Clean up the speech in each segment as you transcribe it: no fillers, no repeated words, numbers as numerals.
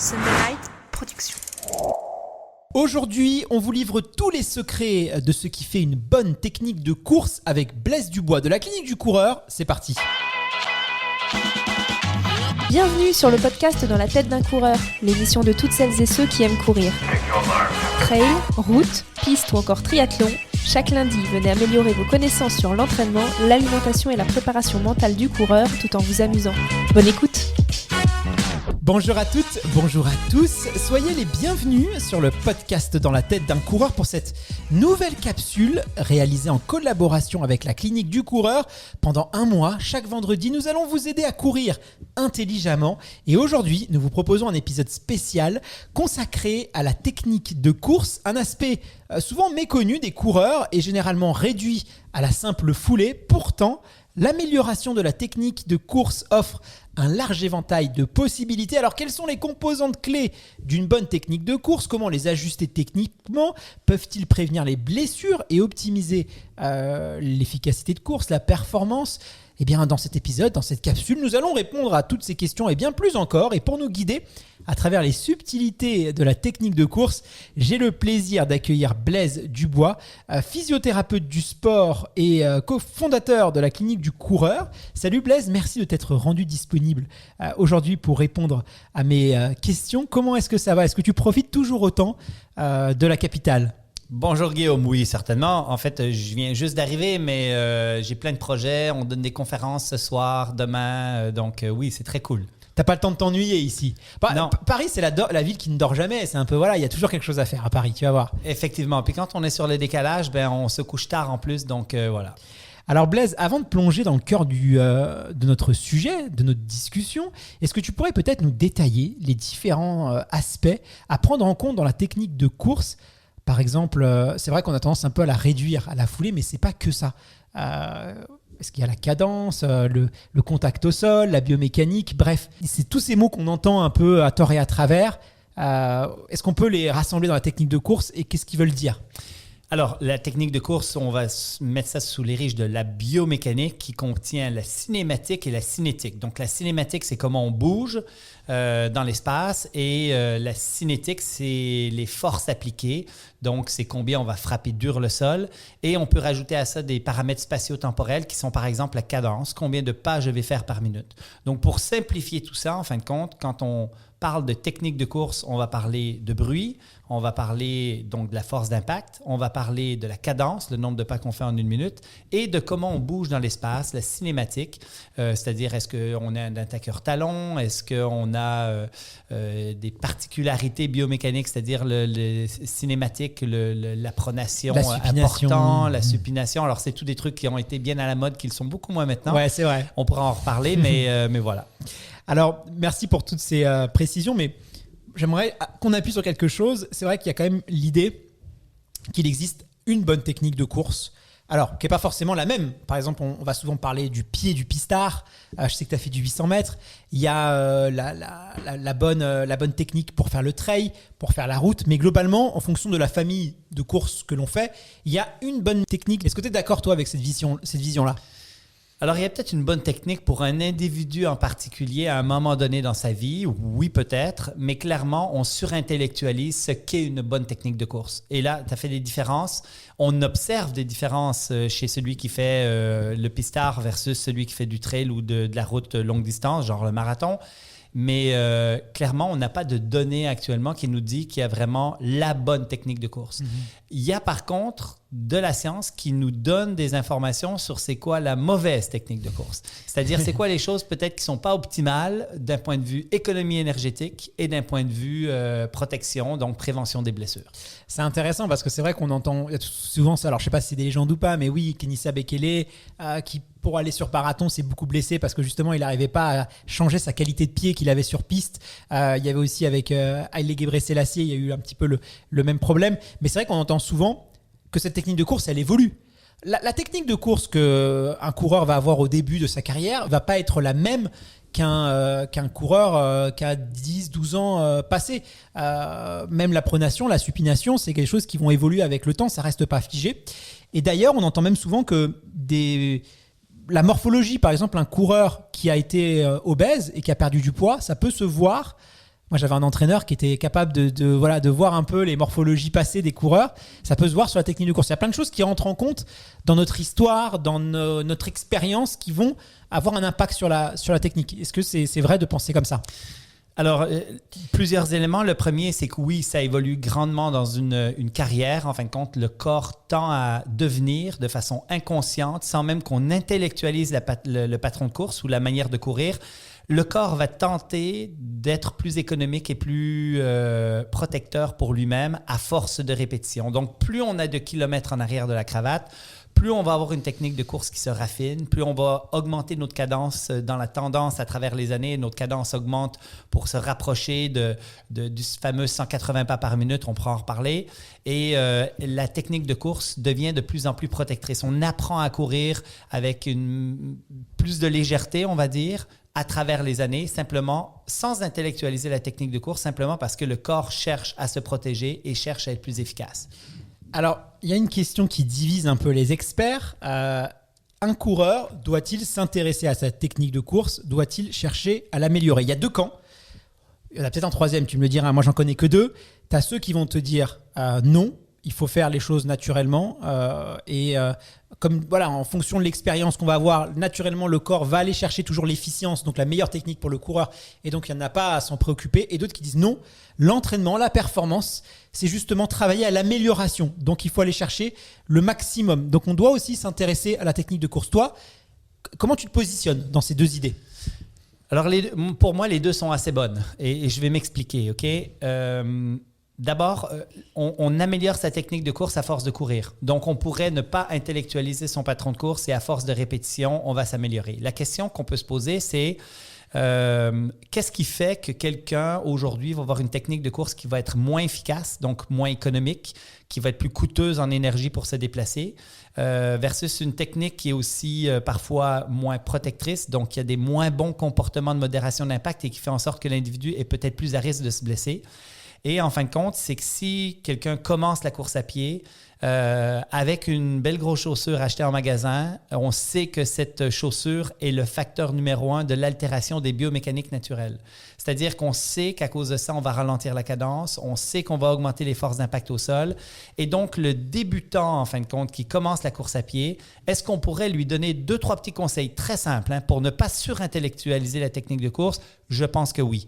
Sunday Night Production. Aujourd'hui, on vous livre tous les secrets de ce qui fait une bonne technique de course avec Blaise Dubois de la Clinique du Coureur. C'est parti. Bienvenue sur le podcast Dans la tête d'un coureur, l'émission de toutes celles et ceux qui aiment courir. Trail, route, piste ou encore triathlon, chaque lundi, venez améliorer vos connaissances sur l'entraînement, l'alimentation et la préparation mentale du coureur tout en vous amusant. Bonne écoute! Bonjour à toutes, bonjour à tous, soyez les bienvenus sur le podcast Dans la tête d'un coureur pour cette nouvelle capsule réalisée en collaboration avec la Clinique du Coureur. Pendant un mois, chaque vendredi, nous allons vous aider à courir intelligemment et aujourd'hui, nous vous proposons un épisode spécial consacré à la technique de course, un aspect souvent méconnu des coureurs et généralement réduit à la simple foulée. Pourtant, l'amélioration de la technique de course offre un large éventail de possibilités. Alors, quelles sont les composantes clés d'une bonne technique de course? Comment les ajuster techniquement? Peuvent-ils prévenir les blessures et optimiser l'efficacité de course, la performance? Eh bien, dans cet épisode, dans cette capsule, nous allons répondre à toutes ces questions et bien plus encore. Et pour nous guider à travers les subtilités de la technique de course, j'ai le plaisir d'accueillir Blaise Dubois, physiothérapeute du sport et cofondateur de la Clinique du Coureur. Salut Blaise, merci de t'être rendu disponible aujourd'hui pour répondre à mes questions. Comment est-ce que ça va? Est-ce que tu profites toujours autant de la capitale? Bonjour Guillaume, oui certainement. En fait, je viens juste d'arriver, mais j'ai plein de projets. On donne des conférences ce soir, demain, donc oui, c'est très cool. T'as pas le temps de t'ennuyer ici. Non. Paris, c'est la ville qui ne dort jamais. C'est un peu, voilà, il y a toujours quelque chose à faire à Paris, tu vas voir. Effectivement. Puis quand on est sur le décalage, on se couche tard en plus, donc voilà. Alors Blaise, avant de plonger dans le cœur de notre sujet, de notre discussion, est-ce que tu pourrais peut-être nous détailler les différents aspects à prendre en compte dans la technique de course? Par exemple, c'est vrai qu'on a tendance un peu à la réduire, à la fouler, mais c'est pas que ça. Est-ce qu'il y a la cadence, le contact au sol, la biomécanique, bref, c'est tous ces mots qu'on entend un peu à tort et à travers. Est-ce qu'on peut les rassembler dans la technique de course et qu'est-ce qu'ils veulent dire? Alors, la technique de course, on va mettre ça sous l'érige de la biomécanique qui contient la cinématique et la cinétique. Donc, la cinématique, c'est comment on bouge dans l'espace et la cinétique, c'est les forces appliquées. Donc, c'est combien on va frapper dur le sol. Et on peut rajouter à ça des paramètres spatio-temporels qui sont, par exemple, la cadence, combien de pas je vais faire par minute. Donc, pour simplifier tout ça, en fin de compte, quand on parle de technique de course, on va parler de bruit, on va parler donc de la force d'impact, on va parler de la cadence, le nombre de pas qu'on fait en une minute, et de comment on bouge dans l'espace, la cinématique, c'est-à-dire est-ce qu'on a un attaqueur talon, est-ce qu'on a des particularités biomécaniques, c'est-à-dire le cinématique, la pronation important, la supination. Alors, c'est tous des trucs qui ont été bien à la mode, qui le sont beaucoup moins maintenant. Ouais, c'est vrai. On pourra en reparler, mais voilà. Alors, merci pour toutes ces précisions, mais j'aimerais qu'on appuie sur quelque chose. C'est vrai qu'il y a quand même l'idée qu'il existe une bonne technique de course, alors qui n'est pas forcément la même. Par exemple, on va souvent parler du pied du pistard. Je sais que tu as fait du 800 mètres. Il y a la bonne technique pour faire le trail, pour faire la route. Mais globalement, en fonction de la famille de courses que l'on fait, il y a une bonne technique. Est-ce que tu es d'accord, toi, avec cette vision-là ? Alors, il y a peut-être une bonne technique pour un individu en particulier à un moment donné dans sa vie, oui peut-être, mais clairement, on surintellectualise ce qu'est une bonne technique de course. Et là, tu as fait des différences. On observe des différences chez celui qui fait le pistard versus celui qui fait du trail ou de la route longue distance, genre le marathon. Mais clairement, on n'a pas de données actuellement qui nous dit qu'il y a vraiment la bonne technique de course. Il y a par contre de la science qui nous donne des informations sur c'est quoi la mauvaise technique de course. C'est-à-dire c'est quoi les choses peut-être qui ne sont pas optimales d'un point de vue économie énergétique et d'un point de vue protection, donc prévention des blessures. C'est intéressant parce que c'est vrai qu'on entend souvent ça. Alors je ne sais pas si c'est des légendes ou pas, mais oui, Kenissa Bekele qui pour aller sur marathon s'est beaucoup blessé parce que justement il n'arrivait pas à changer sa qualité de pied qu'il avait sur piste. Il y avait aussi avec Haile Gebrselassie, il y a eu un petit peu le même problème. Mais c'est vrai qu'on entend souvent que cette technique de course, elle évolue. La technique de course qu'un coureur va avoir au début de sa carrière ne va pas être la même qu'un coureur qui a 10, 12 ans passé. Même la pronation, la supination, c'est quelque chose qui vont évoluer avec le temps, ça ne reste pas figé. Et d'ailleurs, on entend même souvent que la morphologie, par exemple, un coureur qui a été obèse et qui a perdu du poids, ça peut se voir Moi, j'avais un entraîneur qui était capable de voir un peu les morphologies passées des coureurs. Ça peut se voir sur la technique de course. Il y a plein de choses qui rentrent en compte dans notre histoire, dans notre expérience, qui vont avoir un impact sur la technique. Est-ce que c'est vrai de penser comme ça? Alors, plusieurs éléments. Le premier, c'est que oui, ça évolue grandement dans une carrière. En fin de compte, le corps tend à devenir de façon inconsciente, sans même qu'on intellectualise le patron de course ou la manière de courir. Le corps va tenter d'être plus économique et plus protecteur pour lui-même à force de répétition. Donc, plus on a de kilomètres en arrière de la cravate, plus on va avoir une technique de course qui se raffine, plus on va augmenter notre cadence dans la tendance à travers les années. Notre cadence augmente pour se rapprocher du fameux 180 pas par minute, on pourra en reparler. Et la technique de course devient de plus en plus protectrice. On apprend à courir avec plus de légèreté, on va dire, à travers les années, simplement sans intellectualiser la technique de course, simplement parce que le corps cherche à se protéger et cherche à être plus efficace. Alors, il y a une question qui divise un peu les experts. Un coureur doit-il s'intéresser à sa technique de course? Doit-il chercher à l'améliorer? Il y a deux camps. Il y en a peut-être un troisième, tu me le diras. Moi, j'en connais que deux. Tu as ceux qui vont te dire non, il faut faire les choses naturellement. Comme voilà, en fonction de l'expérience qu'on va avoir, naturellement, le corps va aller chercher toujours l'efficience, donc la meilleure technique pour le coureur. Et donc, il n'y en a pas à s'en préoccuper. Et d'autres qui disent non, l'entraînement, la performance, c'est justement travailler à l'amélioration. Donc, il faut aller chercher le maximum. Donc, on doit aussi s'intéresser à la technique de course. Toi, comment tu te positionnes dans ces deux idées? Alors, pour moi, les deux sont assez bonnes. Et je vais m'expliquer, OK? D'abord, on améliore sa technique de course à force de courir. Donc, on pourrait ne pas intellectualiser son patron de course et à force de répétition, on va s'améliorer. La question qu'on peut se poser, c'est qu'est-ce qui fait que quelqu'un aujourd'hui va avoir une technique de course qui va être moins efficace, donc moins économique, qui va être plus coûteuse en énergie pour se déplacer, versus une technique qui est aussi parfois moins protectrice, donc il y a des moins bons comportements de modération d'impact et qui fait en sorte que l'individu est peut-être plus à risque de se blesser. Et en fin de compte, c'est que si quelqu'un commence la course à pied avec une belle grosse chaussure achetée en magasin, on sait que cette chaussure est le facteur numéro 1 de l'altération des biomécaniques naturelles. C'est-à-dire qu'on sait qu'à cause de ça, on va ralentir la cadence, on sait qu'on va augmenter les forces d'impact au sol. Et donc, le débutant, en fin de compte, qui commence la course à pied, est-ce qu'on pourrait lui donner 2-3 petits conseils très simples pour ne pas surintellectualiser la technique de course? Je pense que oui.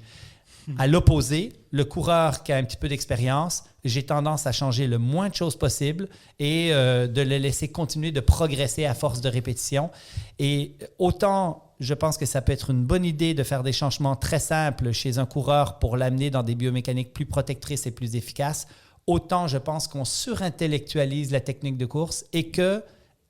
À l'opposé, le coureur qui a un petit peu d'expérience, j'ai tendance à changer le moins de choses possible et de le laisser continuer de progresser à force de répétition. Et autant, je pense que ça peut être une bonne idée de faire des changements très simples chez un coureur pour l'amener dans des biomécaniques plus protectrices et plus efficaces, autant je pense qu'on surintellectualise la technique de course et que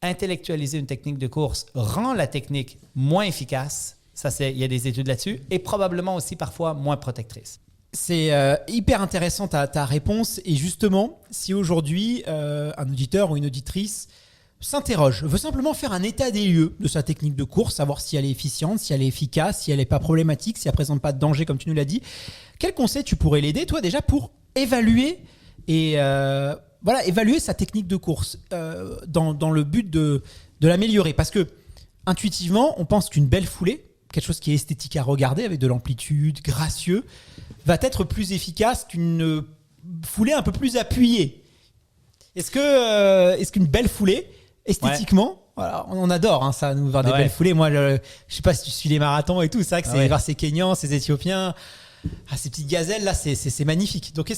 intellectualiser une technique de course rend la technique moins efficace. Ça, il y a des études là-dessus, et probablement aussi parfois moins protectrice. C'est hyper intéressant ta réponse. Et justement, si aujourd'hui, un auditeur ou une auditrice s'interroge, veut simplement faire un état des lieux de sa technique de course, savoir si elle est efficiente, si elle est efficace, si elle n'est pas problématique, si elle ne présente pas de danger, comme tu nous l'as dit, quel conseil tu pourrais l'aider, toi, déjà, pour évaluer évaluer sa technique de course dans le but de l'améliorer? Parce que, intuitivement, on pense qu'une belle foulée, quelque chose qui est esthétique à regarder avec de l'amplitude, gracieux, va être plus efficace qu'une foulée un peu plus appuyée. Est-ce qu'une belle foulée, esthétiquement, voilà, on adore ça, nous voir des belles foulées. Moi, je sais pas si tu suis les marathons et tout, c'est vrai que c'est voir ces Kenyans, ces Éthiopiens, ces petites gazelles là, c'est magnifique. Donc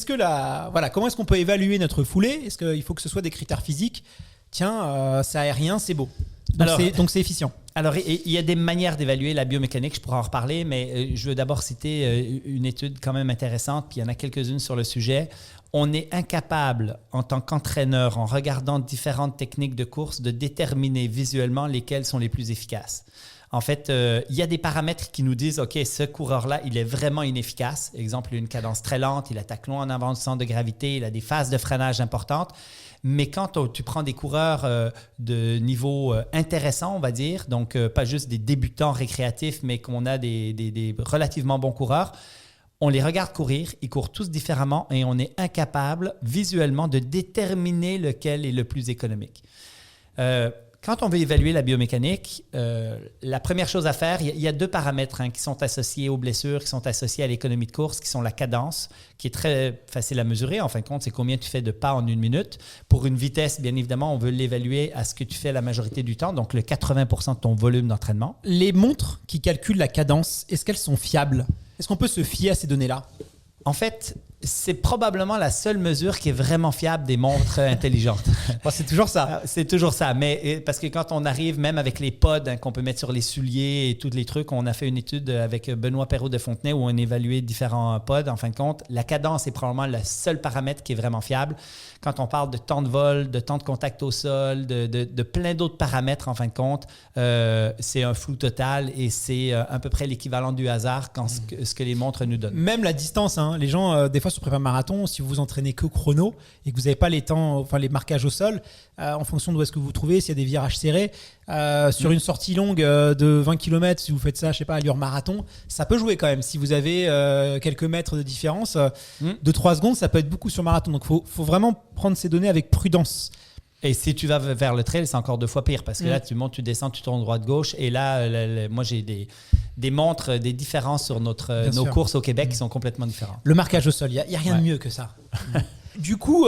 comment est-ce qu'on peut évaluer notre foulée? Est-ce qu'il faut que ce soit des critères physiques? Tiens, c'est aérien, c'est beau. Donc c'est efficient. Alors, il y a des manières d'évaluer la biomécanique, je pourrais en reparler, mais je veux d'abord citer une étude quand même intéressante, puis il y en a quelques-unes sur le sujet. On est incapable, en tant qu'entraîneur, en regardant différentes techniques de course, de déterminer visuellement lesquelles sont les plus efficaces. En fait, il y a des paramètres qui nous disent « OK, ce coureur-là, il est vraiment inefficace. » Exemple, il a une cadence très lente, il attaque loin en avant du centre de gravité, il a des phases de freinage importantes. Mais quand tu prends des coureurs de niveau intéressant, on va dire, donc pas juste des débutants récréatifs, mais qu'on a des relativement bons coureurs, on les regarde courir, ils courent tous différemment et on est incapable visuellement de déterminer lequel est le plus économique. quand on veut évaluer la biomécanique, la première chose à faire, il y a 2 paramètres qui sont associés aux blessures, qui sont associés à l'économie de course, qui sont la cadence, qui est très facile à mesurer. En fin de compte, c'est combien tu fais de pas en 1 minute. Pour une vitesse, bien évidemment, on veut l'évaluer à ce que tu fais la majorité du temps, donc le 80% de ton volume d'entraînement. Les montres qui calculent la cadence, est-ce qu'elles sont fiables? Est-ce qu'on peut se fier à ces données-là? En fait, c'est probablement la seule mesure qui est vraiment fiable des montres intelligentes. Bon, c'est toujours ça. C'est toujours ça. Mais parce que quand on arrive, même avec les pods qu'on peut mettre sur les souliers et tous les trucs, on a fait une étude avec Benoît Perrault de Fontenay où on évaluait différents pods. En fin de compte, la cadence est probablement le seul paramètre qui est vraiment fiable. Quand on parle de temps de vol, de temps de contact au sol, de plein d'autres paramètres, en fin de compte, c'est un flou total et c'est à peu près l'équivalent du hasard quand ce que les montres nous donnent. Même la distance, les gens, des fois, sur prépa marathon, si vous vous entraînez que chrono et que vous n'avez pas les temps, enfin les marquages au sol, en fonction d'où est-ce que vous vous trouvez, s'il y a des virages serrés, sur une sortie longue de 20 km, si vous faites ça, je sais pas, à allure marathon, ça peut jouer quand même. Si vous avez quelques mètres de différence, de 3 secondes, ça peut être beaucoup sur marathon. Donc, faut vraiment prendre ces données avec prudence. Et si tu vas vers le trail, c'est encore 2 fois pire parce que là, tu montes, tu descends, tu tournes droite-gauche. Et là, moi, j'ai des montres, des différences sur nos courses au Québec qui sont complètement différentes. Le marquage au sol, il n'y a rien de mieux que ça. Du coup,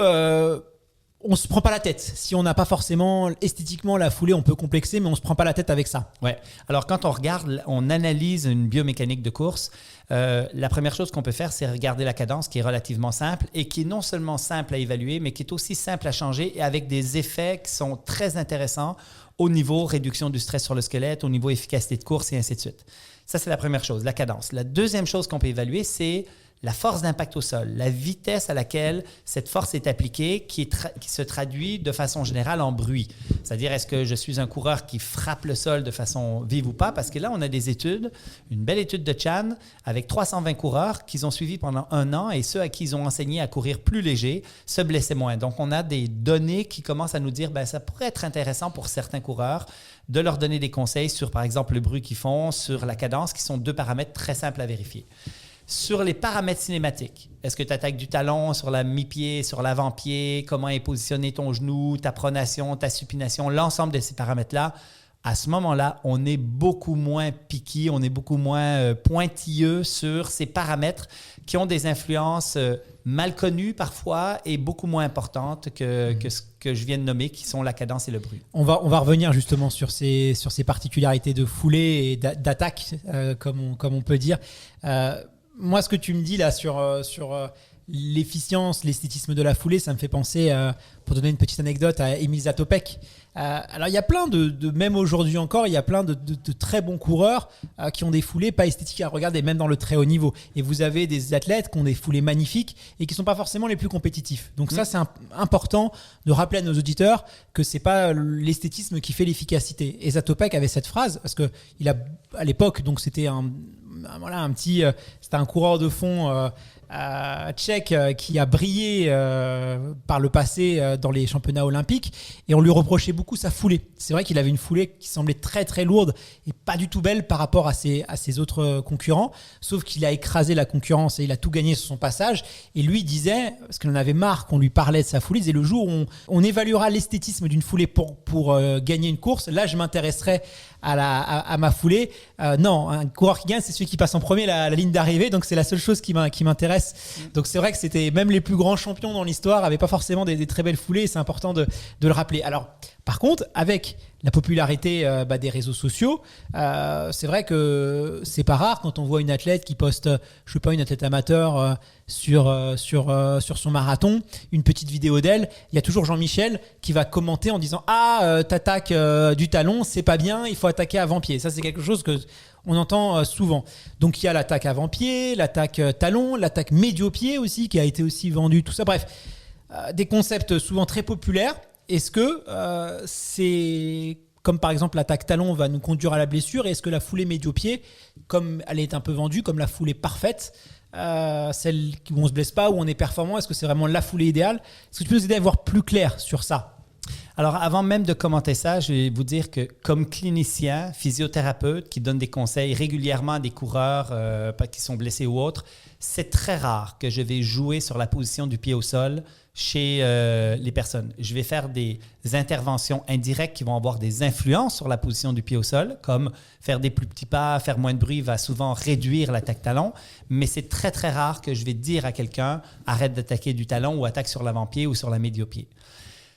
on ne se prend pas la tête. Si on n'a pas forcément esthétiquement la foulée, on peut complexer, mais on ne se prend pas la tête avec ça. Ouais. Alors, quand on regarde, on analyse une biomécanique de course, la première chose qu'on peut faire, c'est regarder la cadence qui est relativement simple et qui est non seulement simple à évaluer, mais qui est aussi simple à changer et avec des effets qui sont très intéressants au niveau réduction du stress sur le squelette, au niveau efficacité de course et ainsi de suite. Ça, c'est la première chose, la cadence. La deuxième chose qu'on peut évaluer, c'est la force d'impact au sol, la vitesse à laquelle cette force est appliquée qui se traduit de façon générale en bruit. C'est-à-dire, est-ce que je suis un coureur qui frappe le sol de façon vive ou pas? Parce que là, on a des études, une belle étude de Chan avec 320 coureurs qu'ils ont suivis pendant 1 an et ceux à qui ils ont enseigné à courir plus léger se blessaient moins. Donc, on a des données qui commencent à nous dire ça pourrait être intéressant pour certains coureurs de leur donner des conseils sur, par exemple, le bruit qu'ils font, sur la cadence, qui sont 2 paramètres très simples à vérifier. Sur les paramètres cinématiques, est-ce que tu attaques du talon sur la mi-pied, sur l'avant-pied, comment est positionné ton genou, ta pronation, ta supination, l'ensemble de ces paramètres-là, à ce moment-là, on est beaucoup moins piqué, on est beaucoup moins pointilleux sur ces paramètres qui ont des influences mal connues parfois et beaucoup moins importantes que ce que je viens de nommer, qui sont la cadence et le bruit. On va revenir justement sur ces particularités de foulée et d'attaque, comme on peut dire. Moi, ce que tu me dis là sur l'efficience, l'esthétisme de la foulée, ça me fait penser, pour donner une petite anecdote, à Emil Zatopek. Alors, il y a plein même aujourd'hui encore, il y a plein de très bons coureurs qui ont des foulées pas esthétiques à regarder, même dans le très haut niveau. Et vous avez des athlètes qui ont des foulées magnifiques et qui ne sont pas forcément les plus compétitifs. Donc ça, c'est important de rappeler à nos auditeurs que ce n'est pas l'esthétisme qui fait l'efficacité. Et Zatopek avait cette phrase, parce qu'il a, à l'époque, donc c'était c'était un coureur de fond tchèque qui a brillé par le passé dans les championnats olympiques et on lui reprochait beaucoup sa foulée. C'est vrai qu'il avait une foulée qui semblait très très lourde et pas du tout belle par rapport à ses autres concurrents, sauf qu'il a écrasé la concurrence et il a tout gagné sur son passage. Et lui disait, parce qu'il en avait marre qu'on lui parlait de sa foulée, il disait le jour où on évaluera l'esthétisme d'une foulée pour gagner une course, là je m'intéresserai à ma foulée. Non, un coureur qui gagne, c'est celui qui passe en premier la ligne d'arrivée, donc c'est la seule chose qui m'intéresse. Donc c'est vrai que c'était même les plus grands champions dans l'histoire n'avaient pas forcément des très belles foulées et c'est important de le rappeler. Alors par contre, avec la popularité des réseaux sociaux, c'est vrai que c'est pas rare quand on voit une athlète qui poste, je sais pas, une athlète amateur sur son marathon, une petite vidéo d'elle, il y a toujours Jean-Michel qui va commenter en disant t'attaques du talon, c'est pas bien, il faut attaquer avant-pied. Ça c'est quelque chose que on entend souvent. Donc il y a l'attaque avant-pied, l'attaque talon, l'attaque médio-pied aussi qui a été aussi vendue, tout ça. Bref, des concepts souvent très populaires. Est-ce que c'est comme par exemple l'attaque talon va nous conduire à la blessure et est-ce que la foulée médio-pied, comme elle est un peu vendue comme la foulée parfaite, celle où on ne se blesse pas, où on est performant, est-ce que c'est vraiment la foulée idéale? Est-ce que tu peux nous aider à voir plus clair sur ça? Alors, avant même de commenter ça, je vais vous dire que comme clinicien, physiothérapeute qui donne des conseils régulièrement à des coureurs qui sont blessés ou autres, c'est très rare que je vais jouer sur la position du pied au sol chez les personnes. Je vais faire des interventions indirectes qui vont avoir des influences sur la position du pied au sol, comme faire des plus petits pas, faire moins de bruit va souvent réduire l'attaque talon, mais c'est très, très rare que je vais dire à quelqu'un « arrête d'attaquer du talon » ou « attaque sur l'avant-pied » ou sur la médio-pied.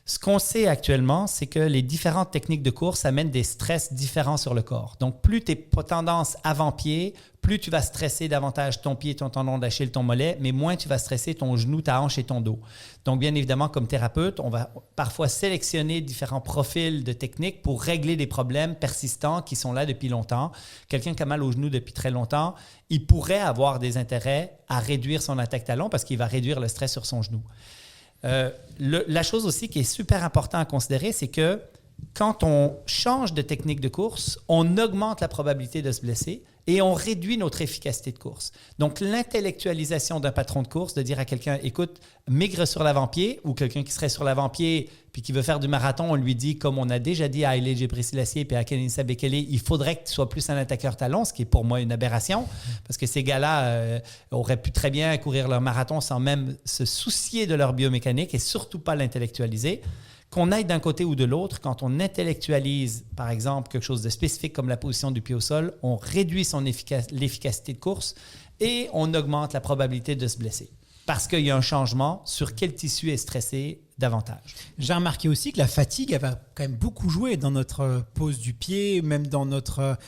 Ce qu'on sait actuellement, c'est que les différentes techniques de course amènent des stress différents sur le corps. Donc, plus tu es tendance avant-pied, plus tu vas stresser davantage ton pied, ton tendon d'Achille, ton mollet, mais moins tu vas stresser ton genou, ta hanche et ton dos. Donc, bien évidemment, comme thérapeute, on va parfois sélectionner différents profils de techniques pour régler des problèmes persistants qui sont là depuis longtemps. Quelqu'un qui a mal au genou depuis très longtemps, il pourrait avoir des intérêts à réduire son attaque talon parce qu'il va réduire le stress sur son genou. La chose aussi qui est super important à considérer, c'est que quand on change de technique de course, on augmente la probabilité de se blesser et on réduit notre efficacité de course. Donc, l'intellectualisation d'un patron de course, de dire à quelqu'un, écoute, migre sur l'avant-pied, ou quelqu'un qui serait sur l'avant-pied puis qui veut faire du marathon, on lui dit, comme on a déjà dit à Haile Gebrselassie et à Kenenisa Bekele, il faudrait que tu sois plus un attaqueur talon, ce qui est pour moi une aberration, parce que ces gars-là auraient pu très bien courir leur marathon sans même se soucier de leur biomécanique et surtout pas l'intellectualiser. Qu'on aille d'un côté ou de l'autre, quand on intellectualise, par exemple, quelque chose de spécifique comme la position du pied au sol, on réduit l'efficacité de course et on augmente la probabilité de se blesser. Parce qu'il y a un changement sur quel tissu est stressé davantage. J'ai remarqué aussi que la fatigue, elle va quand même beaucoup jouer dans notre pose du pied, même dans notre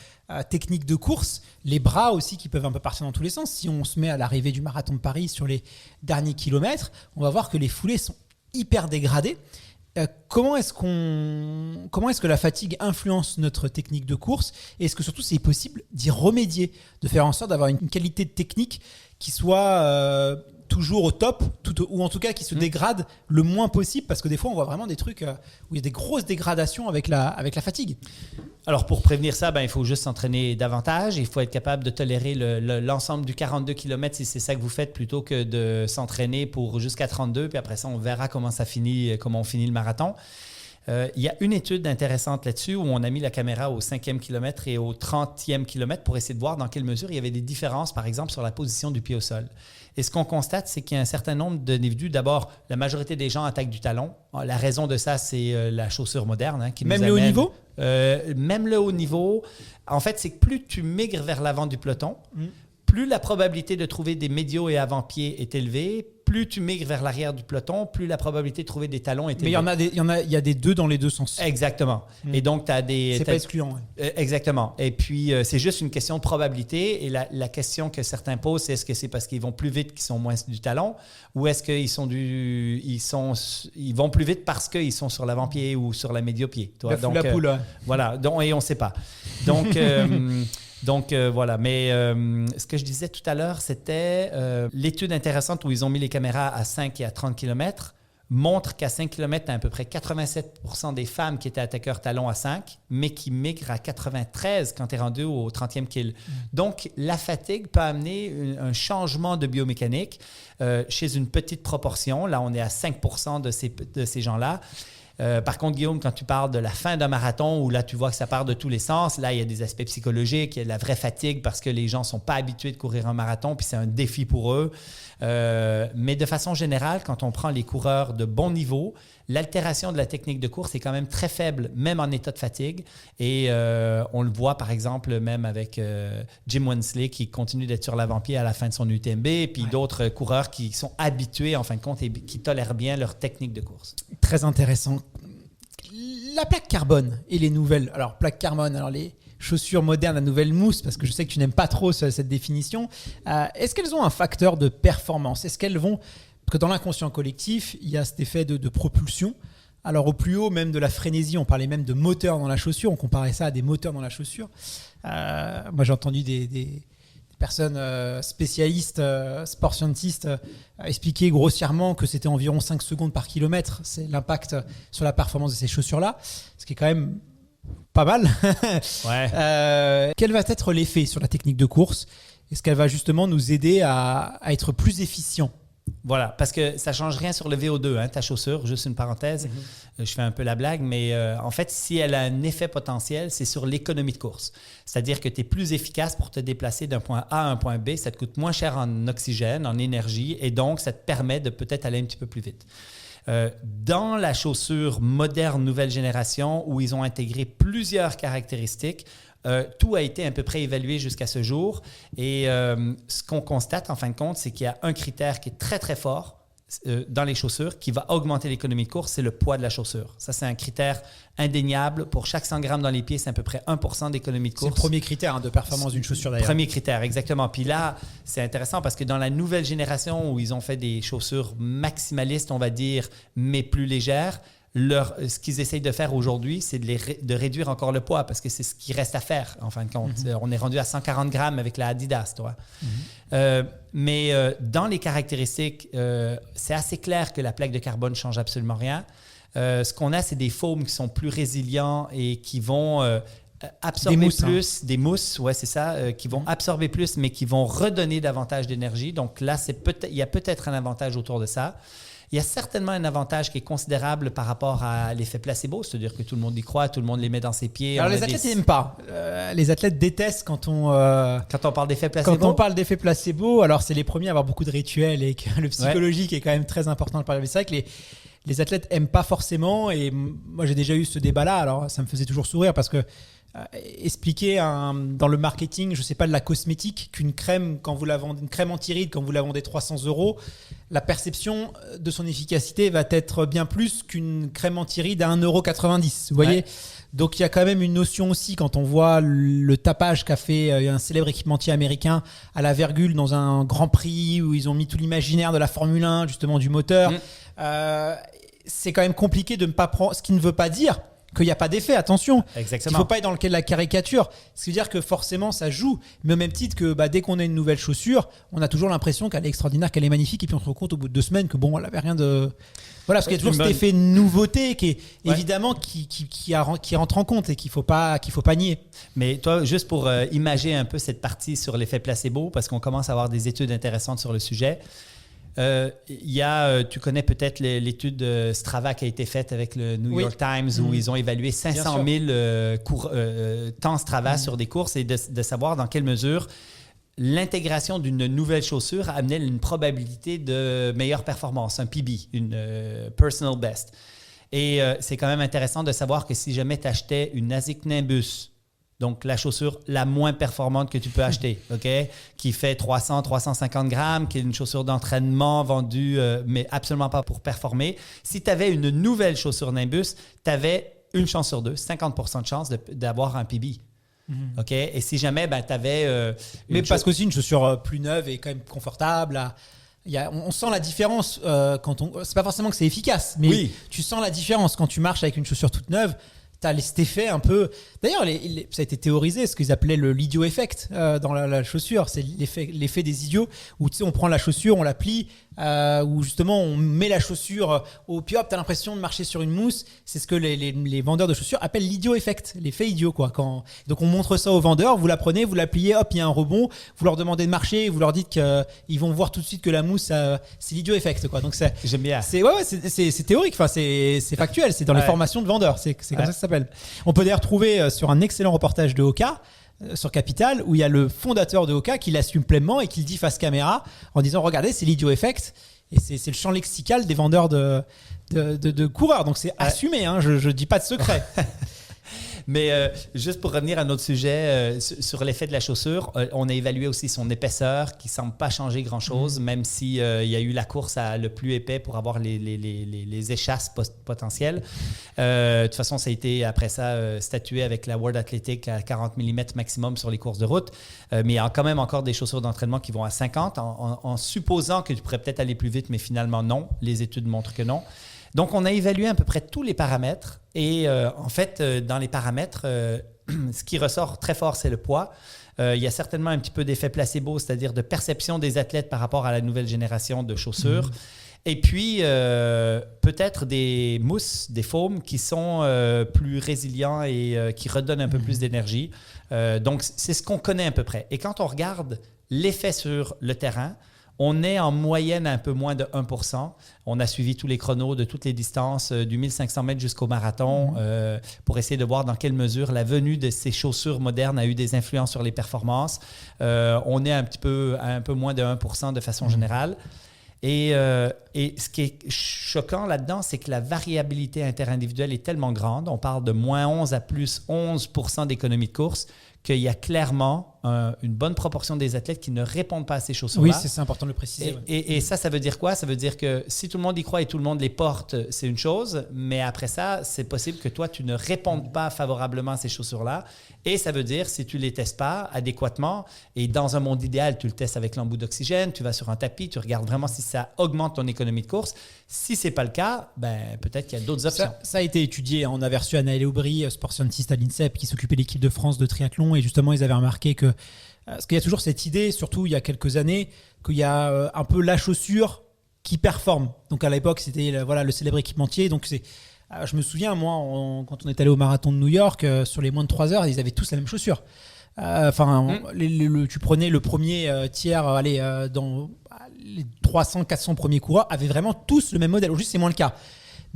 technique de course. Les bras aussi qui peuvent un peu partir dans tous les sens. Si on se met à l'arrivée du marathon de Paris sur les derniers kilomètres, on va voir que les foulées sont hyper dégradées. Comment est-ce que la fatigue influence notre technique de course et est-ce que surtout c'est possible d'y remédier, de faire en sorte d'avoir une qualité de technique qui soit toujours au top ou en tout cas qui se dégrade le moins possible parce que des fois on voit vraiment des trucs où il y a des grosses dégradations avec la fatigue. Alors pour prévenir ça, il faut juste s'entraîner davantage. Il faut être capable de tolérer l'ensemble du 42 km si c'est ça que vous faites plutôt que de s'entraîner pour jusqu'à 32 puis après ça on verra comment on finit le marathon. Il y a une étude intéressante là-dessus où on a mis la caméra au 5e kilomètre et au 30e kilomètre pour essayer de voir dans quelle mesure il y avait des différences, par exemple, sur la position du pied au sol. Et ce qu'on constate, c'est qu'il y a un certain nombre d'individus. D'abord, la majorité des gens attaquent du talon. La raison de ça, c'est la chaussure moderne qui même nous amène… Même le haut niveau? Même le haut niveau. En fait, c'est que plus tu migres vers l'avant du peloton, plus la probabilité de trouver des médiaux et avant-pieds est élevée. Plus tu migres vers l'arrière du peloton, plus la probabilité de trouver des talons est élevée. Mais il y a des deux dans les deux sens. Exactement. Et donc, tu as des… C'est pas excluant. Ouais. Exactement. Et puis, c'est juste une question de probabilité. Et la question que certains posent, c'est est-ce que c'est parce qu'ils vont plus vite qu'ils sont moins du talon ou est-ce qu'ils ils vont plus vite parce qu'ils sont sur l'avant-pied ou sur la médio-pied? La poule. Voilà. Et on ne sait pas. Donc, voilà. Mais ce que je disais tout à l'heure, c'était l'étude intéressante où ils ont mis les caméras à 5 et à 30 km montre qu'à 5 km, tu as à peu près 87% des femmes qui étaient attaqueurs talons à 5, mais qui migrent à 93 quand tu es rendu au 30e kill. Donc, la fatigue peut amener un changement de biomécanique chez une petite proportion. Là, on est à 5% de ces gens-là. Par contre, Guillaume, quand tu parles de la fin d'un marathon où là, tu vois que ça part de tous les sens, là, il y a des aspects psychologiques, il y a de la vraie fatigue parce que les gens ne sont pas habitués de courir un marathon puis c'est un défi pour eux. Mais de façon générale, quand on prend les coureurs de bon niveau, l'altération de la technique de course est quand même très faible, même en état de fatigue. Et on le voit, par exemple, même avec Jim Wensley qui continue d'être sur l'avant-pied à la fin de son UTMB, et puis d'autres coureurs qui sont habitués, en fin de compte, et qui tolèrent bien leur technique de course. Très intéressant. La plaque carbone et les nouvelles… Alors, plaque carbone, alors les chaussures modernes à nouvelle mousse, parce que je sais que tu n'aimes pas trop cette définition. Est-ce qu'elles ont un facteur de performance? Est-ce qu'elles vont… Parce que dans l'inconscient collectif, il y a cet effet de propulsion. Alors au plus haut, même de la frénésie, on parlait même de moteur dans la chaussure, on comparait ça à des moteurs dans la chaussure. Moi j'ai entendu des personnes spécialistes, sport scientistes, expliquer grossièrement que c'était environ 5 secondes par kilomètre, c'est l'impact sur la performance de ces chaussures-là, ce qui est quand même pas mal. Ouais. Quel va être l'effet sur la technique de course? Est-ce qu'elle va justement nous aider à être plus efficient Voilà, parce que ça ne change rien sur le VO2, hein, ta chaussure, juste une parenthèse. Je fais un peu la blague, mais en fait, si elle a un effet potentiel, c'est sur l'économie de course. C'est-à-dire que tu es plus efficace pour te déplacer d'un point A à un point B, ça te coûte moins cher en oxygène, en énergie, et donc ça te permet de peut-être aller un petit peu plus vite. Dans la chaussure moderne, nouvelle génération, où ils ont intégré plusieurs caractéristiques, tout a été à peu près évalué jusqu'à ce jour. Et ce qu'on constate, en fin de compte, c'est qu'il y a un critère qui est très, très fort dans les chaussures qui va augmenter l'économie de course, c'est le poids de la chaussure. Ça, c'est un critère indéniable. Pour chaque 100 grammes dans les pieds, c'est à peu près 1% d'économie de course. C'est le premier critère de performance d'une chaussure, d'ailleurs. Premier critère, exactement. Puis là, c'est intéressant parce que dans la nouvelle génération où ils ont fait des chaussures maximalistes, on va dire, mais plus légères, ce qu'ils essayent de faire aujourd'hui, c'est de réduire encore le poids parce que c'est ce qui reste à faire, en fin de compte. On est rendu à 140 grammes avec la Adidas, toi. Mais dans les caractéristiques, c'est assez clair que la plaque de carbone ne change absolument rien. Ce qu'on a, c'est des foams qui sont plus résilients et qui vont absorber des mousses, ouais, c'est ça, qui vont absorber plus, mais qui vont redonner davantage d'énergie. Donc là, il y a peut-être un avantage autour de ça. Il y a certainement un avantage qui est considérable par rapport à l'effet placebo, c'est-à-dire que tout le monde y croit, tout le monde les met dans ses pieds. Alors les athlètes n'aiment pas. Les athlètes détestent quand on parle d'effet placebo. Quand on parle d'effet placebo, alors c'est les premiers à avoir beaucoup de rituels et que le psychologique est quand même très important. C'est vrai que les athlètes n'aiment pas forcément, et moi j'ai déjà eu ce débat-là, alors ça me faisait toujours sourire parce que expliquer dans le marketing, je ne sais pas, de la cosmétique, qu'une crème, quand vous la vendez, une crème anti-rides, quand vous la vendez 300 €, la perception de son efficacité va être bien plus qu'une crème anti-rides à 1,90 €. Vous voyez ? Donc il y a quand même une notion aussi, quand on voit le tapage qu'a fait un célèbre équipementier américain à la virgule dans un Grand Prix où ils ont mis tout l'imaginaire de la Formule 1, justement du moteur. C'est quand même compliqué de ne pas prendre, ce qui ne veut pas dire qu'il n'y a pas d'effet, attention. Exactement. Il ne faut pas être dans le cas de la caricature. Ce qui veut dire que forcément, ça joue. Mais au même titre que dès qu'on a une nouvelle chaussure, on a toujours l'impression qu'elle est extraordinaire, qu'elle est magnifique. Et puis on se rend compte au bout de 2 semaines que elle n'avait rien de... Voilà, parce qu'il y a toujours cet effet nouveauté qui est évidemment qui rentre en compte et qu'il faut pas nier. Mais toi, juste pour imager un peu cette partie sur l'effet placebo, parce qu'on commence à avoir des études intéressantes sur le sujet, tu connais peut-être l'étude Strava qui a été faite avec le New York Times où ils ont évalué 500 000 temps Strava sur des courses et de savoir dans quelle mesure l'intégration d'une nouvelle chaussure amenait une probabilité de meilleure performance, un PB, une personal best. Et c'est quand même intéressant de savoir que si jamais tu achetais une ASICS Nimbus, donc la chaussure la moins performante que tu peux acheter, qui fait 300-350 grammes, qui est une chaussure d'entraînement vendue, mais absolument pas pour performer. Si tu avais une nouvelle chaussure Nimbus, tu avais une chance sur 2, 50% de chance d'avoir un PB. Et si jamais tu avais... mais parce qu'aussi une chaussure plus neuve est quand même confortable. On sent la différence quand on... C'est pas forcément que c'est efficace, mais tu sens la différence quand tu marches avec une chaussure toute neuve. Tu as cet effet un peu... D'ailleurs, ça a été théorisé, ce qu'ils appelaient l'idiot effect dans la chaussure. C'est l'effet des idiots où on prend la chaussure, on la plie, où justement on met la chaussure au puis hop, tu as l'impression de marcher sur une mousse. C'est ce que les vendeurs de chaussures appellent l'idiot effect, l'effet idiot. Donc on montre ça aux vendeurs, vous la prenez, vous la pliez, hop, il y a un rebond, vous leur demandez de marcher, vous leur dites qu'ils vont voir tout de suite que la mousse, c'est l'idiot effect. Donc j'aime bien. C'est théorique, c'est factuel, c'est dans les formations de vendeurs, c'est comme ça que ça s'appelle. On peut d'ailleurs trouver sur un excellent reportage de Hoka sur Capital où il y a le fondateur de Hoka qui l'assume pleinement et qui le dit face caméra en disant regardez, c'est l'idiot effect, et c'est le champ lexical des vendeurs de coureurs, donc c'est assumé, je dis pas de secret. Mais juste pour revenir à notre sujet sur l'effet de la chaussure, on a évalué aussi son épaisseur qui ne semble pas changer grand-chose, même s'il y a eu la course à le plus épais pour avoir les échasses potentielles. De toute façon, ça a été après ça statué avec la World Athletic à 40 mm maximum sur les courses de route. Mais il y a quand même encore des chaussures d'entraînement qui vont à 50 en supposant que tu pourrais peut-être aller plus vite, mais finalement non. Les études montrent que non. Donc, on a évalué à peu près tous les paramètres et en fait, dans les paramètres, ce qui ressort très fort, c'est le poids. Il y a certainement un petit peu d'effet placebo, c'est-à-dire de perception des athlètes par rapport à la nouvelle génération de chaussures. Et puis, peut-être des mousses, des foams qui sont plus résilients et qui redonnent un peu plus d'énergie. Donc, c'est ce qu'on connaît à peu près. Et quand on regarde l'effet sur le terrain, On est en moyenne à un peu moins de 1%. On a suivi tous les chronos de toutes les distances, du 1500 mètres jusqu'au marathon, pour essayer de voir dans quelle mesure la venue de ces chaussures modernes a eu des influences sur les performances. On est un peu moins de 1% de façon générale. Et ce qui est choquant là-dedans, c'est que la variabilité interindividuelle est tellement grande. On parle de moins 11 à plus 11% d'économie de course, qu'il y a clairement une bonne proportion des athlètes qui ne répondent pas à ces chaussures-là. Oui, c'est important de le préciser. Et ça veut dire quoi? Ça veut dire que si tout le monde y croit et tout le monde les porte, c'est une chose, mais après ça, c'est possible que toi, tu ne répondes pas favorablement à ces chaussures-là. Et ça veut dire, si tu ne les testes pas adéquatement, et dans un monde idéal, tu le testes avec l'embout d'oxygène, tu vas sur un tapis, tu regardes vraiment si ça augmente ton économie de course. Si ce n'est pas le cas, peut-être qu'il y a d'autres options. Ça a été étudié. On avait reçu Anaëlle Aubry, sport scientiste à l'INSEP, qui s'occupait de l'équipe de France de triathlon. Et justement, ils avaient remarqué que parce qu'il y a toujours cette idée, surtout il y a quelques années, qu'il y a un peu la chaussure qui performe. Donc à l'époque, c'était le célèbre équipementier. Donc je me souviens, moi, quand on est allé au marathon de New York, sur les moins de 3 heures, ils avaient tous la même chaussure. Tu prenais le premier tiers, dans les 300-400 premiers coureurs, avaient vraiment tous le même modèle. Aujourd'hui, c'est moins le cas.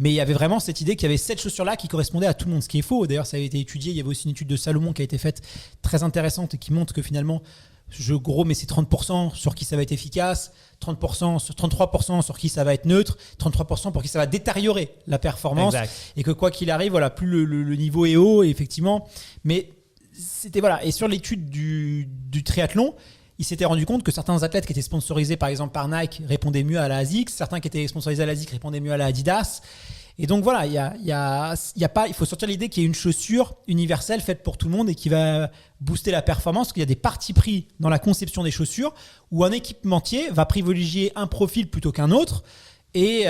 Mais il y avait vraiment cette idée qu'il y avait cette chaussure-là qui correspondait à tout le monde, ce qui est faux. D'ailleurs, ça avait été étudié. Il y avait aussi une étude de Salomon qui a été faite très intéressante et qui montre que finalement, c'est 30% sur qui ça va être efficace, 33% sur qui ça va être neutre, 33% pour qui ça va détériorer la performance. Exact. Et que quoi qu'il arrive, plus le niveau est haut, effectivement. Mais c'était Et sur l'étude du triathlon, il s'était rendu compte que certains athlètes qui étaient sponsorisés par exemple par Nike répondaient mieux à la ASICS, certains qui étaient sponsorisés à la ASICS répondaient mieux à la Adidas. Et donc il faut sortir l'idée qu'il y a une chaussure universelle faite pour tout le monde et qui va booster la performance, parce qu'il y a des partis pris dans la conception des chaussures où un équipementier va privilégier un profil plutôt qu'un autre et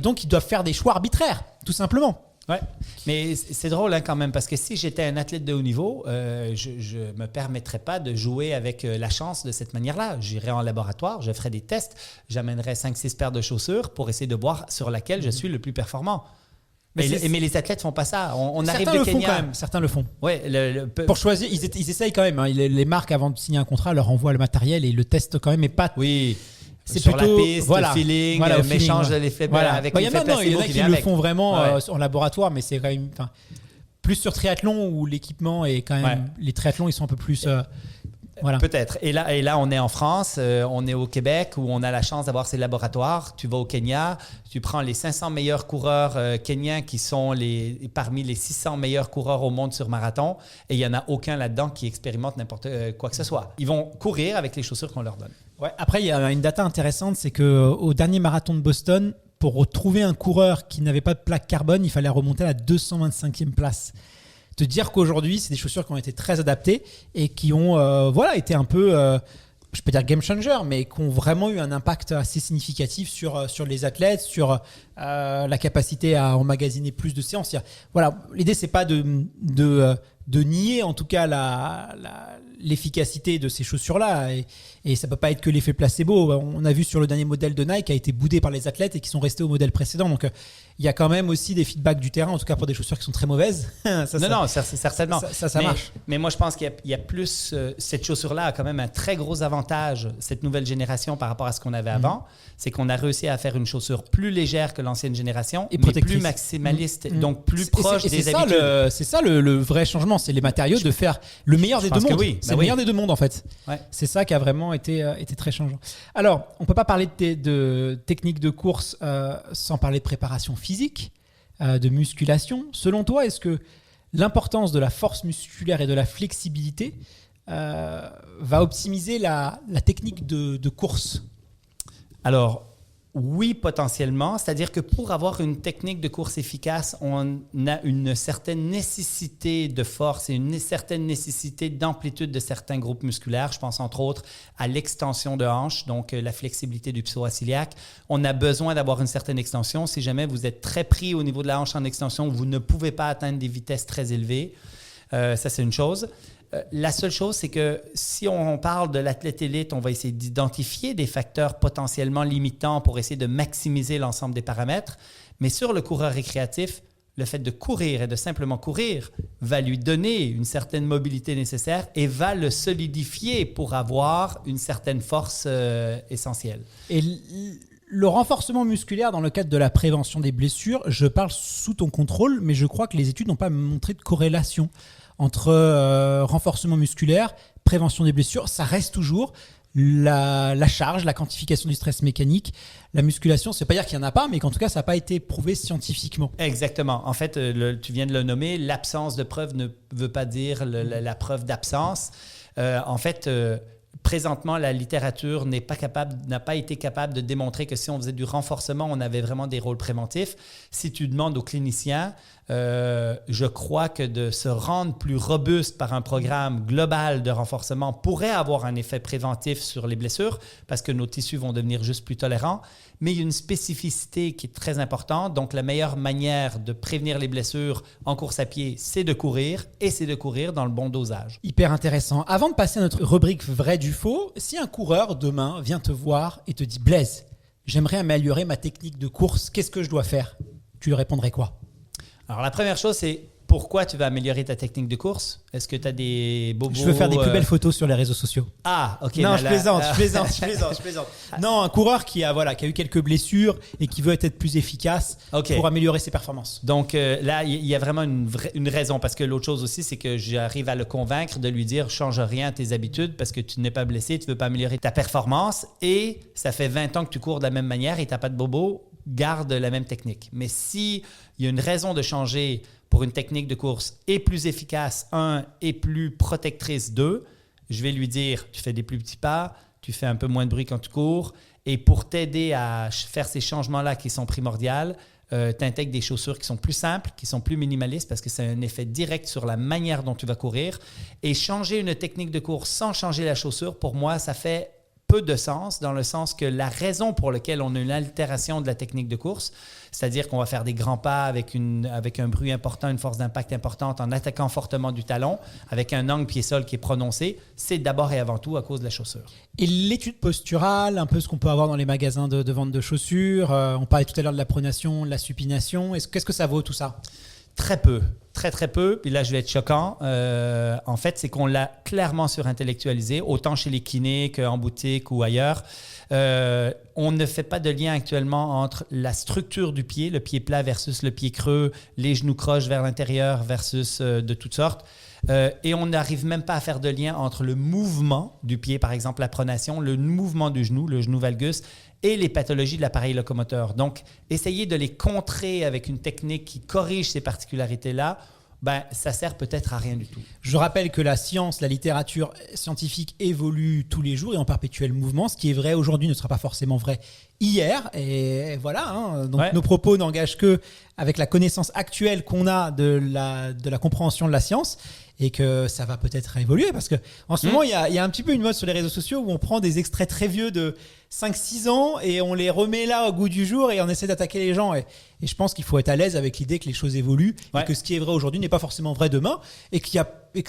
donc ils doivent faire des choix arbitraires, tout simplement. Ouais, mais c'est drôle quand même, parce que si j'étais un athlète de haut niveau, je ne me permettrais pas de jouer avec la chance de cette manière-là. J'irais en laboratoire, je ferais des tests, j'amènerais 5-6 paires de chaussures pour essayer de voir sur laquelle je suis le plus performant. Mais les athlètes ne font pas ça. On arrive de Kenya. Font quand même. Certains le font. Ouais, pour choisir, ils essayent quand même. Les marques, avant de signer un contrat, leur envoient le matériel et ils le testent quand même, mais pas. Oui. C'est sur plutôt, la piste, le feeling, mélange l'effet avec l'effet placebo. Il y en a qui le font vraiment en laboratoire, mais c'est quand même plus sur triathlon où l'équipement est quand même. Les triathlons, ils sont un peu plus. Peut-être. Et là, on est en France, on est au Québec où on a la chance d'avoir ces laboratoires. Tu vas au Kenya, tu prends les 500 meilleurs coureurs kenyans qui sont parmi les 600 meilleurs coureurs au monde sur marathon, et il n'y en a aucun là-dedans qui expérimente n'importe quoi que ce soit. Ils vont courir avec les chaussures qu'on leur donne. Ouais. Après, il y a une data intéressante, c'est qu'au dernier marathon de Boston, pour retrouver un coureur qui n'avait pas de plaque carbone, il fallait remonter à la 225e place. Te dire qu'aujourd'hui, c'est des chaussures qui ont été très adaptées et qui ont été un peu, je peux dire game changer, mais qui ont vraiment eu un impact assez significatif sur les athlètes, sur la capacité à emmagasiner plus de séances. L'idée, c'est pas de nier en tout cas l'efficacité de ces chaussures-là, et ça peut pas être que l'effet placebo. On a vu sur le dernier modèle de Nike qui a été boudé par les athlètes et qui sont restés au modèle précédent. Donc il y a quand même aussi des feedbacks du terrain, en tout cas pour des chaussures qui sont très mauvaises. Certainement. Ça marche. Mais moi, je pense qu'il y a plus. Cette chaussure-là a quand même un très gros avantage, cette nouvelle génération, par rapport à ce qu'on avait avant. C'est qu'on a réussi à faire une chaussure plus légère que l'ancienne génération, mais plus maximaliste, donc plus proche des habitudes. C'est ça le vrai changement, c'est les matériaux, de faire le meilleur des deux mondes. C'est le meilleur des deux mondes en fait. Ouais. C'est ça qui a vraiment été très changeant. Alors, on ne peut pas parler de technique de course sans parler de préparation physique, de musculation. Selon toi, est-ce que l'importance de la force musculaire et de la flexibilité va optimiser la technique de course? Alors, oui, potentiellement. C'est-à-dire que pour avoir une technique de course efficace, on a une certaine nécessité de force et une certaine nécessité d'amplitude de certains groupes musculaires. Je pense entre autres à l'extension de hanche, donc la flexibilité du psoas-iliaque. On a besoin d'avoir une certaine extension. Si jamais vous êtes très pris au niveau de la hanche en extension, vous ne pouvez pas atteindre des vitesses très élevées. Ça, c'est une chose. La seule chose, c'est que si on parle de l'athlète élite, on va essayer d'identifier des facteurs potentiellement limitants pour essayer de maximiser l'ensemble des paramètres. Mais sur le coureur récréatif, le fait de courir et de simplement courir va lui donner une certaine mobilité nécessaire et va le solidifier pour avoir une certaine force essentielle. Et le renforcement musculaire dans le cadre de la prévention des blessures, je parle sous ton contrôle, mais je crois que les études n'ont pas montré de corrélation entre renforcement musculaire, prévention des blessures. Ça reste toujours la charge, la quantification du stress mécanique, la musculation. Ça ne veut pas dire qu'il n'y en a pas, mais qu'en tout cas, ça n'a pas été prouvé scientifiquement. Exactement. En fait, tu viens de le nommer, l'absence de preuve ne veut pas dire la preuve d'absence. En fait, présentement, la littérature n'a pas été capable de démontrer que si on faisait du renforcement, on avait vraiment des rôles préventifs. Si tu demandes aux cliniciens, je crois que de se rendre plus robuste par un programme global de renforcement pourrait avoir un effet préventif sur les blessures parce que nos tissus vont devenir juste plus tolérants. Mais il y a une spécificité qui est très importante. Donc, la meilleure manière de prévenir les blessures en course à pied, c'est de courir et c'est de courir dans le bon dosage. Hyper intéressant. Avant de passer à notre rubrique vrai du faux, si un coureur demain vient te voir et te dit « Blaise, j'aimerais améliorer ma technique de course, qu'est-ce que je dois faire ?» Tu lui répondrais quoi? Alors, la première chose, c'est pourquoi tu vas améliorer ta technique de course? Est-ce que tu as des bobos? Je veux faire des plus belles photos sur les réseaux sociaux. Ah, ok. Non, je plaisante. Non, un coureur qui a eu quelques blessures et qui veut être plus efficace pour améliorer ses performances. Donc là, il y a vraiment une raison. Parce que l'autre chose aussi, c'est que j'arrive à le convaincre de lui dire « change rien à tes habitudes parce que tu n'es pas blessé, tu ne veux pas améliorer ta performance et ça fait 20 ans que tu cours de la même manière et tu n'as pas de bobos, garde la même technique. » Mais s'il y a une raison de changer pour une technique de course et plus efficace, et plus protectrice, je vais lui dire, tu fais des plus petits pas, tu fais un peu moins de bruit quand tu cours, et pour t'aider à faire ces changements-là qui sont primordiaux, tu intègres des chaussures qui sont plus simples, qui sont plus minimalistes, parce que c'est un effet direct sur la manière dont tu vas courir. Et changer une technique de course sans changer la chaussure, pour moi, ça fait peu de sens, dans le sens que la raison pour laquelle on a une altération de la technique de course, c'est-à-dire qu'on va faire des grands pas avec un bruit important, une force d'impact importante, en attaquant fortement du talon, avec un angle pied-sol qui est prononcé, c'est d'abord et avant tout à cause de la chaussure. Et l'étude posturale, un peu ce qu'on peut avoir dans les magasins de vente de chaussures, on parlait tout à l'heure de la pronation, de la supination, qu'est-ce que ça vaut tout ça? Très peu. Très peu. Puis là, je vais être choquant. En fait, c'est qu'on l'a clairement surintellectualisé, autant chez les kinés qu'en boutique ou ailleurs. On ne fait pas de lien actuellement entre la structure du pied, le pied plat versus le pied creux, les genoux croches vers l'intérieur versus de toutes sortes. Et on n'arrive même pas à faire de lien entre le mouvement du pied, par exemple la pronation, le mouvement du genou, le genou valgus, et les pathologies de l'appareil locomoteur. Donc, essayer de les contrer avec une technique qui corrige ces particularités-là, ça sert peut-être à rien du tout. Je rappelle que la science, la littérature scientifique évolue tous les jours et en perpétuel mouvement. Ce qui est vrai aujourd'hui ne sera pas forcément vrai hier. Et voilà, donc nos propos n'engagent que avec la connaissance actuelle qu'on a de la compréhension de la science. Et que ça va peut-être évoluer parce qu'en ce moment, il y a un petit peu une mode sur les réseaux sociaux où on prend des extraits très vieux de 5-6 ans et on les remet là au goût du jour et on essaie d'attaquer les gens. Et je pense qu'il faut être à l'aise avec l'idée que les choses évoluent et que ce qui est vrai aujourd'hui n'est pas forcément vrai demain et que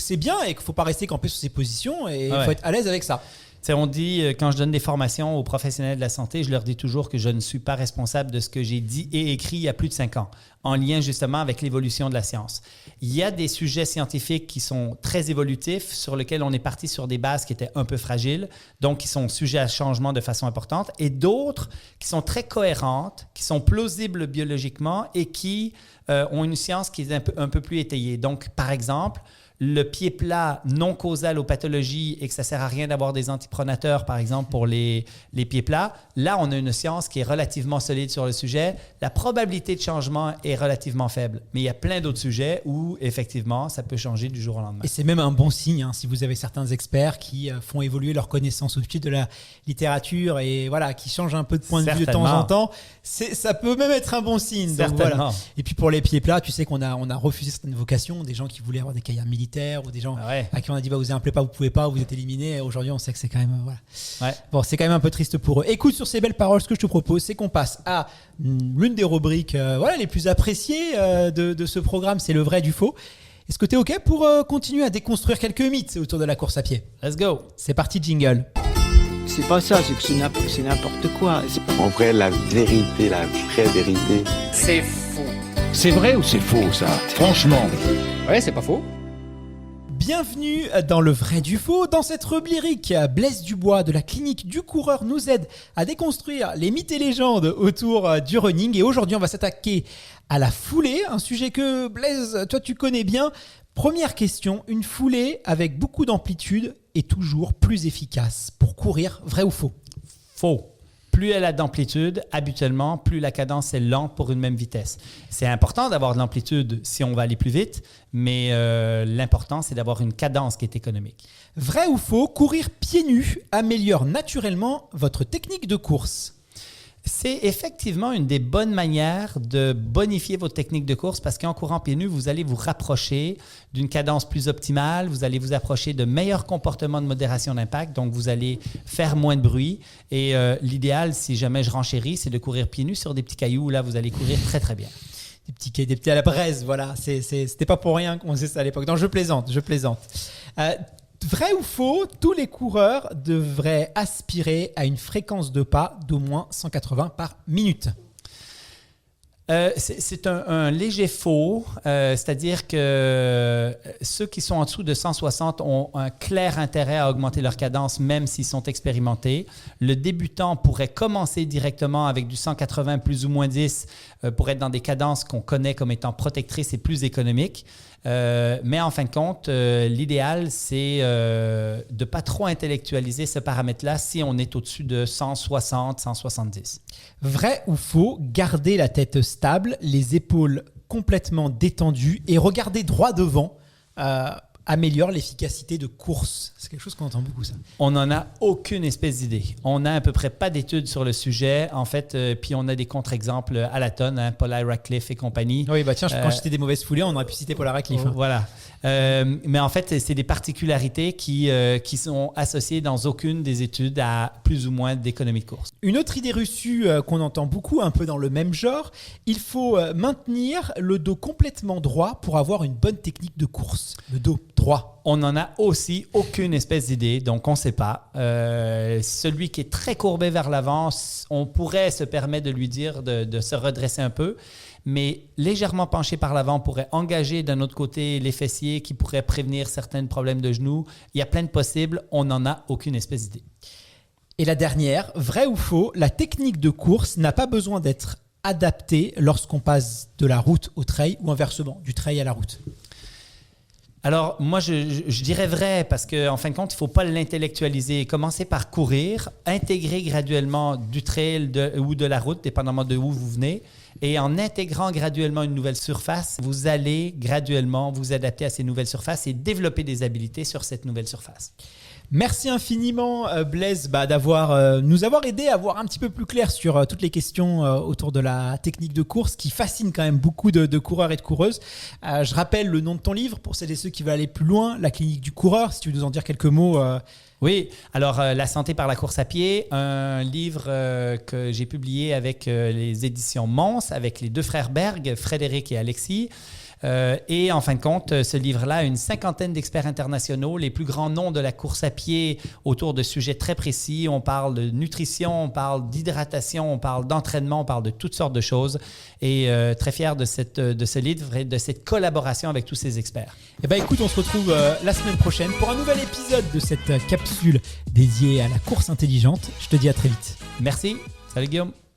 c'est bien et qu'il ne faut pas rester campé sur ses positions et il faut être à l'aise avec ça. T'sais, on dit, quand je donne des formations aux professionnels de la santé, je leur dis toujours que je ne suis pas responsable de ce que j'ai dit et écrit il y a plus de 5 ans, en lien justement avec l'évolution de la science. Il y a des sujets scientifiques qui sont très évolutifs, sur lesquels on est parti sur des bases qui étaient un peu fragiles, donc qui sont sujets à changement de façon importante, et d'autres qui sont très cohérentes, qui sont plausibles biologiquement et qui ont une science qui est un peu plus étayée. Donc, par exemple, le pied plat non causal aux pathologies et que ça ne sert à rien d'avoir des antipronateurs, par exemple, pour les pieds plats, là, on a une science qui est relativement solide sur le sujet. La probabilité de changement est relativement faible. Mais il y a plein d'autres sujets où, effectivement, ça peut changer du jour au lendemain. Et c'est même un bon signe, si vous avez certains experts qui font évoluer leurs connaissances au-dessus de la littérature et voilà, qui changent un peu de point de vue de temps en temps. Ça peut même être un bon signe. Donc, voilà. Et puis pour les pieds plats, tu sais qu'on a refusé certaines vocations, des gens qui voulaient avoir des carrières militaires ou des gens à qui on a dit vous appelez pas, vous pouvez pas, vous êtes éliminés. Aujourd'hui, on sait que c'est quand même Bon, c'est quand même un peu triste pour eux. Écoute, sur ces belles paroles, ce que je te propose, c'est qu'on passe à l'une des rubriques les plus appréciées de ce programme, c'est le vrai du faux. Est-ce que tu es OK pour continuer à déconstruire quelques mythes autour de la course à pied? Let's go. C'est parti, jingle. C'est pas ça, c'est que c'est n'importe quoi. En vrai, la vérité, la vraie vérité, c'est faux. C'est vrai ou c'est faux, ça? Franchement. Ouais, c'est pas faux. Bienvenue dans le vrai du faux. Dans cette rubrique, Blaise Dubois de la clinique du coureur nous aide à déconstruire les mythes et légendes autour du running. Et aujourd'hui, on va s'attaquer à la foulée, un sujet que Blaise, toi tu connais bien. Première question, une foulée avec beaucoup d'amplitude est toujours plus efficace pour courir, vrai ou faux? Faux. Plus elle a d'amplitude, habituellement, plus la cadence est lente pour une même vitesse. C'est important d'avoir de l'amplitude si on va aller plus vite, mais l'important, c'est d'avoir une cadence qui est économique. Vrai ou faux, courir pieds nus améliore naturellement votre technique de course? C'est effectivement une des bonnes manières de bonifier votre technique de course parce qu'en courant pieds nus, vous allez vous rapprocher d'une cadence plus optimale, vous allez vous approcher de meilleurs comportements de modération d'impact, donc vous allez faire moins de bruit. Et l'idéal, si jamais je renchéris, c'est de courir pieds nus sur des petits cailloux. Là, vous allez courir très, très bien. Des petits à la braise, voilà. C'était pas pour rien qu'on faisait ça à l'époque. Non, je plaisante. Vrai ou faux, tous les coureurs devraient aspirer à une fréquence de pas d'au moins 180 par minute? C'est un léger faux, c'est-à-dire que ceux qui sont en dessous de 160 ont un clair intérêt à augmenter leur cadence même s'ils sont expérimentés. Le débutant pourrait commencer directement avec du 180 plus ou moins 10 pour être dans des cadences qu'on connaît comme étant protectrices et plus économiques. Mais en fin de compte, l'idéal, c'est de ne pas trop intellectualiser ce paramètre-là si on est au-dessus de 160, 170. Vrai ou faux, garder la tête stable, les épaules complètement détendues et regarder droit devant améliore l'efficacité de course? C'est quelque chose qu'on entend beaucoup, ça. On n'en a aucune espèce d'idée. On n'a à peu près pas d'études sur le sujet. En fait, puis on a des contre-exemples à la tonne, Paul Radcliffe et compagnie. Oui, bah tiens, quand j'étais des mauvaises foulées, on aurait pu citer Paul Radcliffe. Voilà. Mais en fait, c'est des particularités qui sont associées dans aucune des études à plus ou moins d'économie de course. Une autre idée reçue qu'on entend beaucoup, un peu dans le même genre, il faut maintenir le dos complètement droit pour avoir une bonne technique de course. Le dos droit. On n'en a aussi aucune espèce d'idée, donc on ne sait pas. Celui qui est très courbé vers l'avant, on pourrait se permettre de lui dire de se redresser un peu, mais légèrement penché par l'avant pourrait engager d'un autre côté les fessiers qui pourraient prévenir certains problèmes de genoux. Il y a plein de possibles, on n'en a aucune espèce d'idée. Et la dernière, vrai ou faux, la technique de course n'a pas besoin d'être adaptée lorsqu'on passe de la route au trail ou inversement, du trail à la route? Alors, moi, je dirais vrai parce qu'en fin de compte, il ne faut pas l'intellectualiser. Commencez par courir, intégrer graduellement du trail ou de la route, dépendamment de où vous venez. Et en intégrant graduellement une nouvelle surface, vous allez graduellement vous adapter à ces nouvelles surfaces et développer des habiletés sur cette nouvelle surface. Merci infiniment Blaise nous avoir aidé à voir un petit peu plus clair sur toutes les questions autour de la technique de course qui fascine quand même beaucoup de coureurs et de coureuses. Je rappelle le nom de ton livre pour celles et ceux qui veulent aller plus loin, La clinique du coureur, si tu veux nous en dire quelques mots. Oui, alors La santé par la course à pied, un livre que j'ai publié avec les éditions Mons, avec les deux frères Berg, Frédéric et Alexis. Et en fin de compte, ce livre-là a une 50aine d'experts internationaux, les plus grands noms de la course à pied autour de sujets très précis. On parle de nutrition, on parle d'hydratation, on parle d'entraînement, on parle de toutes sortes de choses. Et très fier de ce livre et de cette collaboration avec tous ces experts. Eh ben, écoute, on se retrouve la semaine prochaine pour un nouvel épisode de cette capsule dédiée à la course intelligente. Je te dis à très vite. Merci. Salut Guillaume.